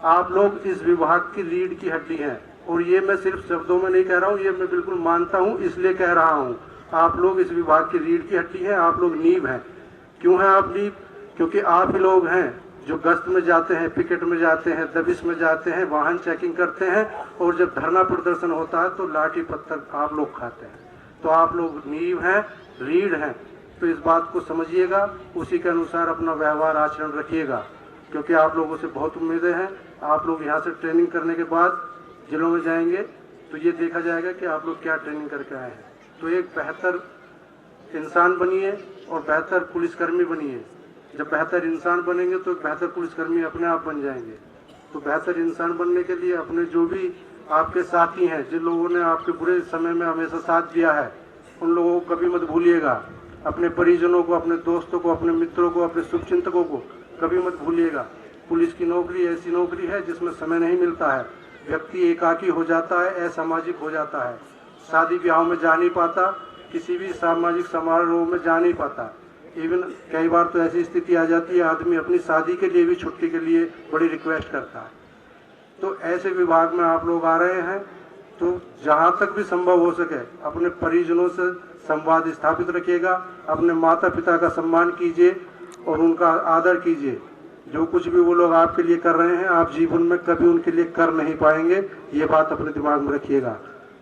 आप लोग इस विभाग की रीढ़ की हड्डी हैं और ये मैं सिर्फ शब्दों में नहीं कह रहा हूँ, ये मैं बिल्कुल मानता हूँ, इसलिए कह रहा हूँ। आप लोग इस विभाग की रीढ़ की हड्डी हैं, आप लोग नींव हैं। क्यों हैं आप नींव? क्योंकि आप ही लोग हैं जो गश्त में जाते हैं, पिकेट में जाते हैं, दबिश में जाते हैं, वाहन चेकिंग करते हैं और जब धरना प्रदर्शन होता है तो लाठी पत्थर आप लोग खाते हैं। तो आप लोग नींव हैं, रीढ़ हैं। तो इस बात को समझिएगा, उसी के अनुसार अपना व्यवहार आचरण रखिएगा, क्योंकि आप लोगों से बहुत उम्मीदें हैं। आप लोग यहाँ से ट्रेनिंग करने के बाद जिलों में जाएंगे तो ये देखा जाएगा कि आप लोग क्या ट्रेनिंग करके आए हैं। तो एक बेहतर इंसान बनिए और बेहतर पुलिसकर्मी बनिए। जब बेहतर इंसान बनेंगे तो बेहतर पुलिसकर्मी अपने आप बन जाएंगे। तो बेहतर इंसान बनने के लिए अपने जो भी आपके साथी हैं, जिन लोगों ने आपके बुरे समय में हमेशा साथ दिया है, उन लोगों को कभी मत भूलिएगा। अपने परिजनों को, अपने दोस्तों को, अपने मित्रों को, अपने शुभचिंतकों को कभी मत भूलिएगा। पुलिस की नौकरी ऐसी नौकरी है जिसमें समय नहीं मिलता है, व्यक्ति एकाकी हो जाता है, असामाजिक हो जाता है, शादी ब्याह में जा नहीं पाता, किसी भी सामाजिक समारोह में जा नहीं पाता। इवन कई बार तो ऐसी स्थिति आ जाती है आदमी अपनी शादी के लिए भी छुट्टी के लिए बड़ी रिक्वेस्ट करता है। तो ऐसे विभाग में आप लोग आ रहे हैं तो जहाँ तक भी संभव हो सके अपने परिजनों से संवाद स्थापित रखिएगा, अपने माता पिता का सम्मान कीजिए और उनका आदर कीजिए। जो कुछ भी वो लोग आपके लिए कर रहे हैं आप जीवन में कभी उनके लिए कर नहीं पाएंगे, ये बात अपने दिमाग में रखिएगा।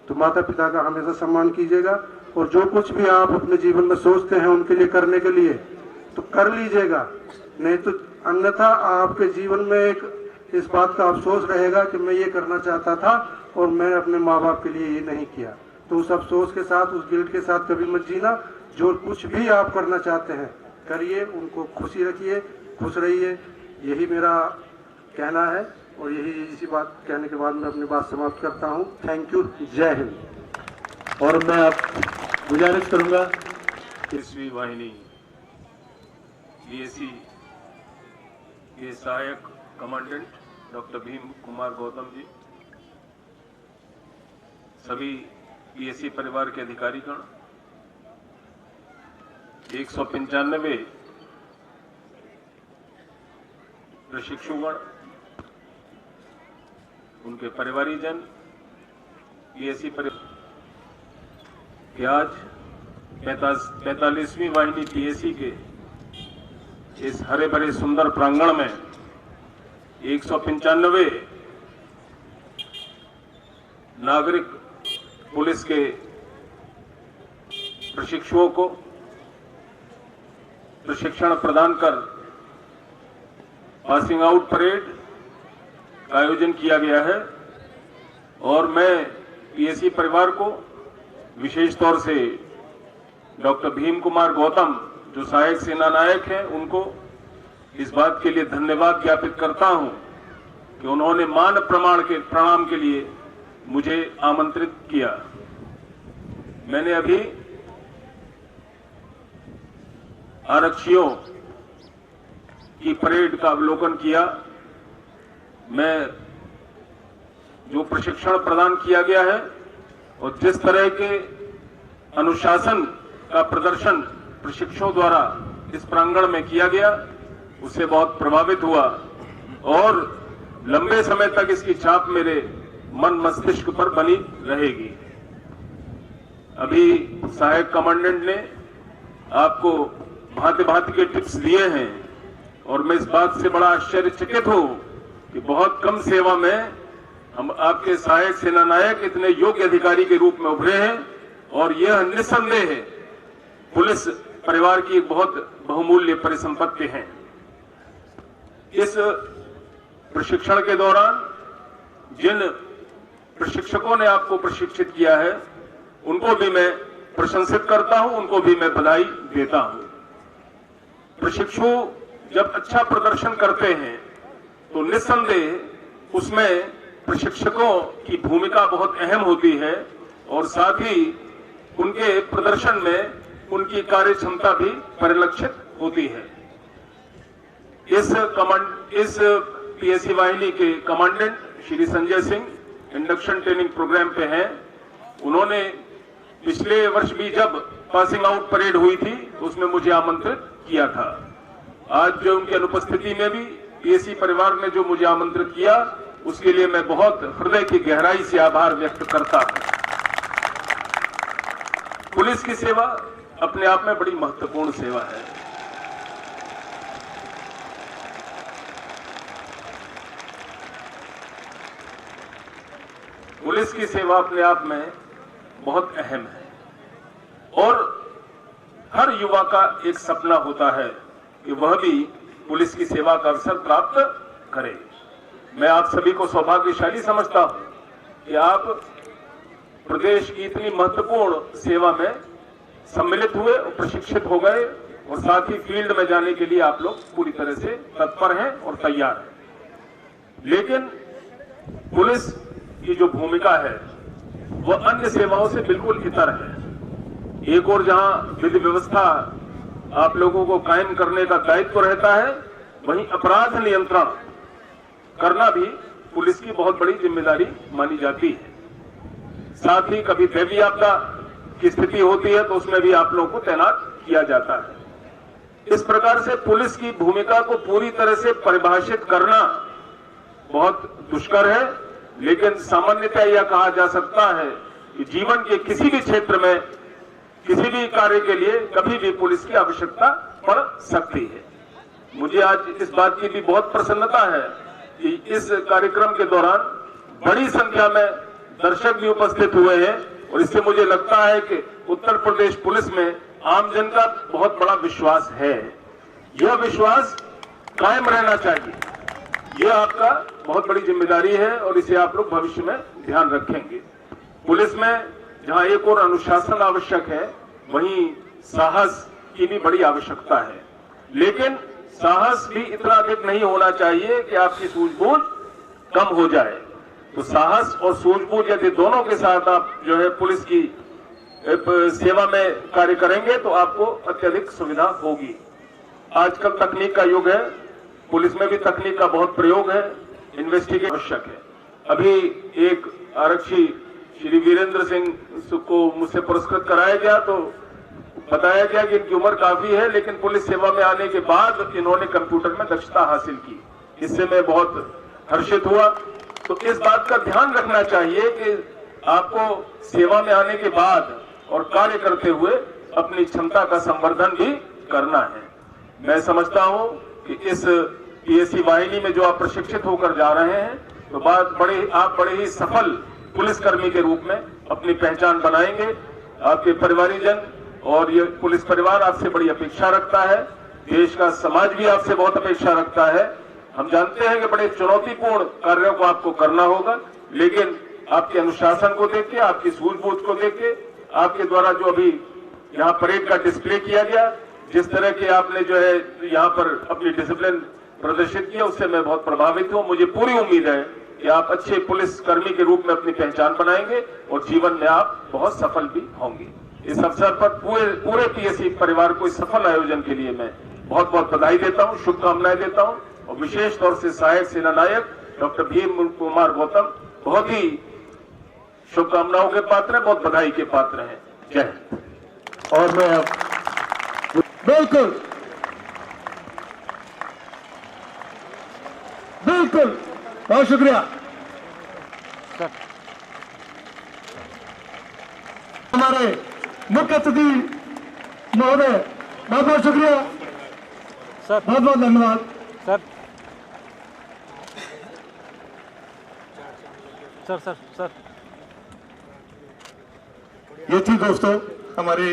तो माता पिता का हमेशा सम्मान कीजिएगा और जो कुछ भी आप अपने जीवन में सोचते हैं उनके लिए करने के लिए तो कर लीजिएगा, नहीं तो अन्यथा आपके जीवन में एक इस बात का अफसोस रहेगा कि मैं ये करना चाहता था और मैं अपने माँ बाप के लिए ये नहीं किया। तो उस अफसोस के साथ, उस गिल्ट के साथ कभी मत जीना। जो कुछ भी आप करना चाहते हैं करिए, उनको खुशी रखिए, खुश रहिए, यही मेरा कहना है। और यही इसी बात कहने के बाद मैं अपनी बात समाप्त करता हूँ। थैंक यू, जय हिंद। और मैं आप गुजारिश करूंगा पीएसवी वाहिनी बीएससी के सहायक कमांडेंट डॉक्टर भीम कुमार गौतम जी, सभी पीएससी परिवार के अधिकारीगण, 195 प्रशिक्षुगण, उनके परिवारीजन, पीएससी परिवार कि आज 45वीं वाहिनी पीएससी के इस हरे भरे सुंदर प्रांगण में 195 नागरिक पुलिस के प्रशिक्षुओं को प्रशिक्षण प्रदान कर पासिंग आउट परेड का आयोजन किया गया है। और मैं पीएससी परिवार को विशेष तौर से डॉक्टर भीम कुमार गौतम जो सहायक सेना नायक हैं उनको इस बात के लिए धन्यवाद ज्ञापित करता हूं कि उन्होंने मान प्रणाम के लिए मुझे आमंत्रित किया। मैंने अभी आरक्षियों की परेड का अवलोकन किया। मैं जो प्रशिक्षण प्रदान किया गया है और जिस तरह के अनुशासन का प्रदर्शन प्रशिक्षुओं द्वारा इस प्रांगण में किया गया उससे बहुत प्रभावित हुआ और लंबे समय तक इसकी छाप मेरे मन मस्तिष्क पर बनी रहेगी। अभी सहायक कमांडेंट ने आपको भांति भांति के टिप्स दिए हैं और मैं इस बात से बड़ा आश्चर्यचकित हूं कि बहुत कम सेवा में हम आपके सहायक सेना नायक इतने योग्य अधिकारी के रूप में उभरे हैं और यह निस्संदेह है पुलिस परिवार की एक बहुत बहुमूल्य परिसंपत्ति है। इस प्रशिक्षण के दौरान जिन प्रशिक्षकों ने आपको प्रशिक्षित किया है उनको भी मैं प्रशंसित करता हूं, उनको भी मैं बधाई देता हूं। प्रशिक्षु जब अच्छा प्रदर्शन करते हैं तो निस्संदेह उसमें प्रशिक्षकों की भूमिका बहुत अहम होती है और साथ ही उनके प्रदर्शन में उनकी कार्य क्षमता भी परिलक्षित होती है। इस पीएससी वाहिनी के commandant Shri Sanjay Singh induction training programme पे हैं। उन्होंने पिछले वर्ष भी जब पासिंग आउट परेड हुई थी तो उसमें मुझे आमंत्रित किया था। आज जो उनकी अनुपस्थिति में भी पीएससी परिवार ने जो मुझे आमंत्रित किया उसके लिए मैं बहुत हृदय की गहराई से आभार व्यक्त करता हूं। पुलिस की सेवा अपने आप में बड़ी महत्वपूर्ण सेवा है। पुलिस की सेवा अपने आप में बहुत अहम है और हर युवा का एक सपना होता है कि वह भी पुलिस की सेवा का अवसर प्राप्त करे। मैं आप सभी को सौभाग्यशाली समझता हूं कि आप प्रदेश की इतनी महत्वपूर्ण सेवा में सम्मिलित हुए और प्रशिक्षित हो गए और साथ ही फील्ड में जाने के लिए आप लोग पूरी तरह से तत्पर हैं और तैयार हैं। लेकिन पुलिस की जो भूमिका है वह अन्य सेवाओं से बिल्कुल इतर है। एक और जहां विधि व्यवस्था आप लोगों को कायम करने का दायित्व रहता है, वहीं अपराध नियंत्रण करना भी पुलिस की बहुत बड़ी जिम्मेदारी मानी जाती है। साथ ही कभी दैवीय आपदा की स्थिति होती है तो उसमें भी आप लोगों को तैनात किया जाता है। इस प्रकार से पुलिस की भूमिका को पूरी तरह से परिभाषित करना बहुत दुष्कर है, लेकिन सामान्यतः यह कहा जा सकता है कि जीवन के किसी भी क्षेत्र में किसी भी कार्य के लिए कभी भी पुलिस की आवश्यकता पड़ सकती है। मुझे आज इस बात की भी बहुत प्रसन्नता है कि इस कार्यक्रम के दौरान बड़ी संख्या में दर्शक भी उपस्थित हुए हैं और इससे मुझे लगता है कि उत्तर प्रदेश पुलिस में आमजन का बहुत बड़ा विश्वास है। यह विश्वास कायम रहना चाहिए। यह आपका बहुत बड़ी जिम्मेदारी है और इसे आप लोग भविष्य में ध्यान रखेंगे। पुलिस में जहां एक और अनुशासन आवश्यक है, वहीं साहस की भी बड़ी आवश्यकता है, लेकिन साहस भी इतना अधिक नहीं होना चाहिए कि आपकी सूझबूझ कम हो जाए। तो साहस और सूझबूझ यदि दोनों के साथ आप जो है पुलिस की सेवा में कार्य करेंगे तो आपको अत्यधिक सुविधा होगी। आजकल तकनीक का युग है, पुलिस में भी तकनीक का बहुत प्रयोग है, इन्वेस्टिगेशन आवश्यक है। अभी एक आरक्षी श्री वीरेंद्र सिंह को मुझसे पुरस्कृत कराया गया तो बताया गया कि इनकी उम्र काफी है, लेकिन पुलिस सेवा में आने के बाद इन्होंने कंप्यूटर में दक्षता हासिल की। इससे मैं बहुत हर्षित हुआ। तो इस बात का ध्यान रखना चाहिए कि आपको सेवा में आने के बाद और कार्य करते हुए अपनी क्षमता का संवर्धन भी करना है। मैं समझता हूं कि इस पीएससी वाहिनी में जो आप प्रशिक्षित होकर जा रहे हैं तो आप बड़े ही सफल पुलिसकर्मी के रूप में अपनी पहचान बनाएंगे। आपके परिवारीजन और ये पुलिस परिवार आपसे बड़ी अपेक्षा रखता है, देश का समाज भी आपसे बहुत अपेक्षा रखता है। हम जानते हैं कि बड़े चुनौतीपूर्ण कार्यों को आपको करना होगा, लेकिन आपके अनुशासन को देख के, आपकी सूझबूझ को देख के, आपके द्वारा जो अभी यहाँ परेड का डिस्प्ले किया गया, जिस तरह के आपने जो है यहाँ पर अपनी डिसिप्लिन प्रदर्शित किया, उससे मैं बहुत प्रभावित हूँ। मुझे पूरी उम्मीद है कि आप अच्छे पुलिस कर्मी के रूप में अपनी पहचान बनाएंगे और जीवन में आप बहुत सफल भी होंगे। इस अवसर पर पूरे पीएससी परिवार को इस सफल आयोजन के लिए मैं बहुत बहुत बधाई देता हूँ, शुभकामनाएं देता हूँ और विशेष तौर से सहायक सेना नायक डॉक्टर भीम कुमार गौतम बहुत ही शुभकामनाओं के पात्र हैं, बहुत बधाई के पात्र हैं। जय हिंद। और मैं बिल्कुल बिल्कुल बहुत शुक्रिया हमारे मुख्य अतिथि महोदय, बहुत बहुत शुक्रिया सर, बहुत बहुत धन्यवाद सर, सर, सर, सर। ये थी दोस्तों हमारी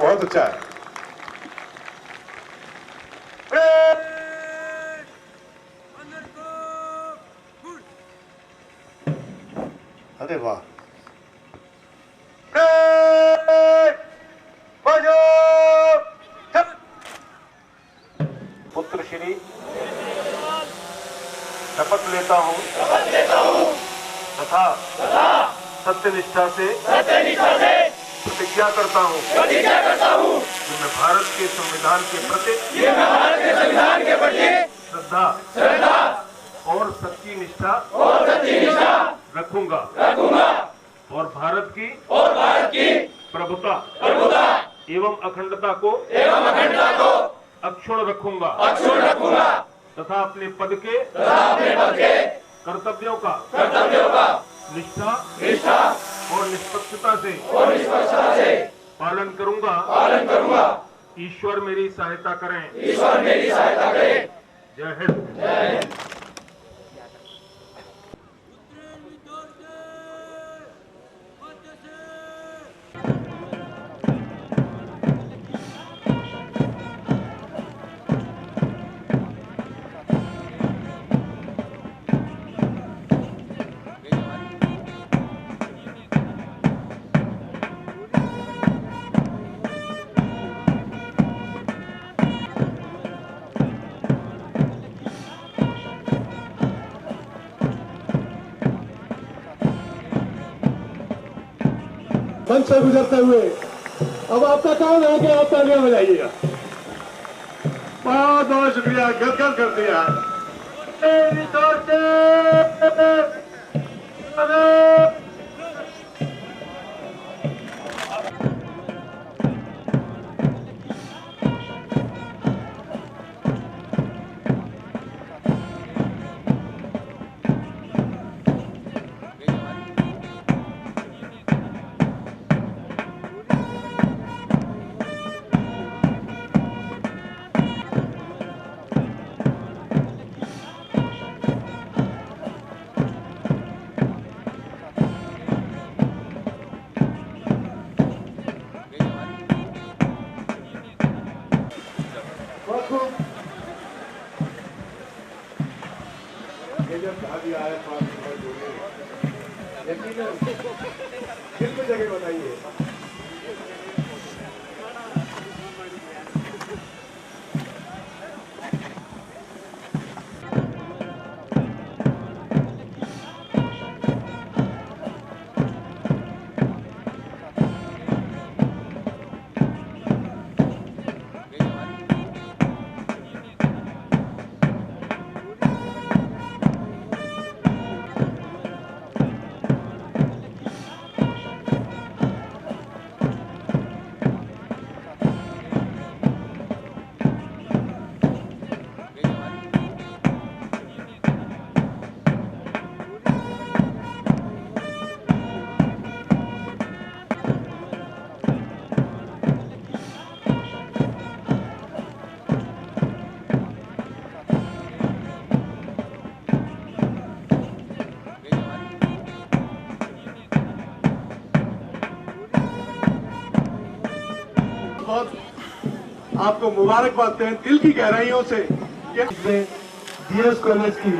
बहुत अच्छा है। अरे वाह। शपथ लेता हूँ तथा सत्यनिष्ठा से प्रतिज्ञा करता हूँ कि मैं भारत के संविधान के प्रति श्रद्धा और सच्ची निष्ठा रखूंगा और भारत की प्रभुता एवं अखंडता को अक्षुण्ण रखूंगा तथा अपने पद के कर्तव्यों का निष्ठा और निष्पक्षता से पालन करूंगा। ईश्वर मेरी सहायता करें। जय हिंद। मंच से गुजरते हुए अब आपका काम है कि आप तालियां बजाइएगा। बहुत बहुत शुक्रिया, गदगद कर दिया। जगह बताइए। बहुत आपको मुबारकबाद दें दिल की गहराइयों से। डीएस कॉलेज की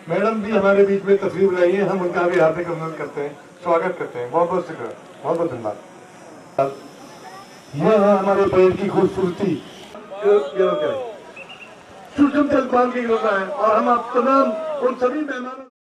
मैडम भी हमारे बीच में तस्वीर लाई है, हम उनका भी हार्दिक अभिनंदन करते हैं, स्वागत करते हैं। बहुत बहुत शुक्रिया, बहुत बहुत धन्यवाद। यह है हमारे पेड़ की खूबसूरती, सूक्ष्म जल पान की योजना है और हम आप तमाम उन सभी मेहमानों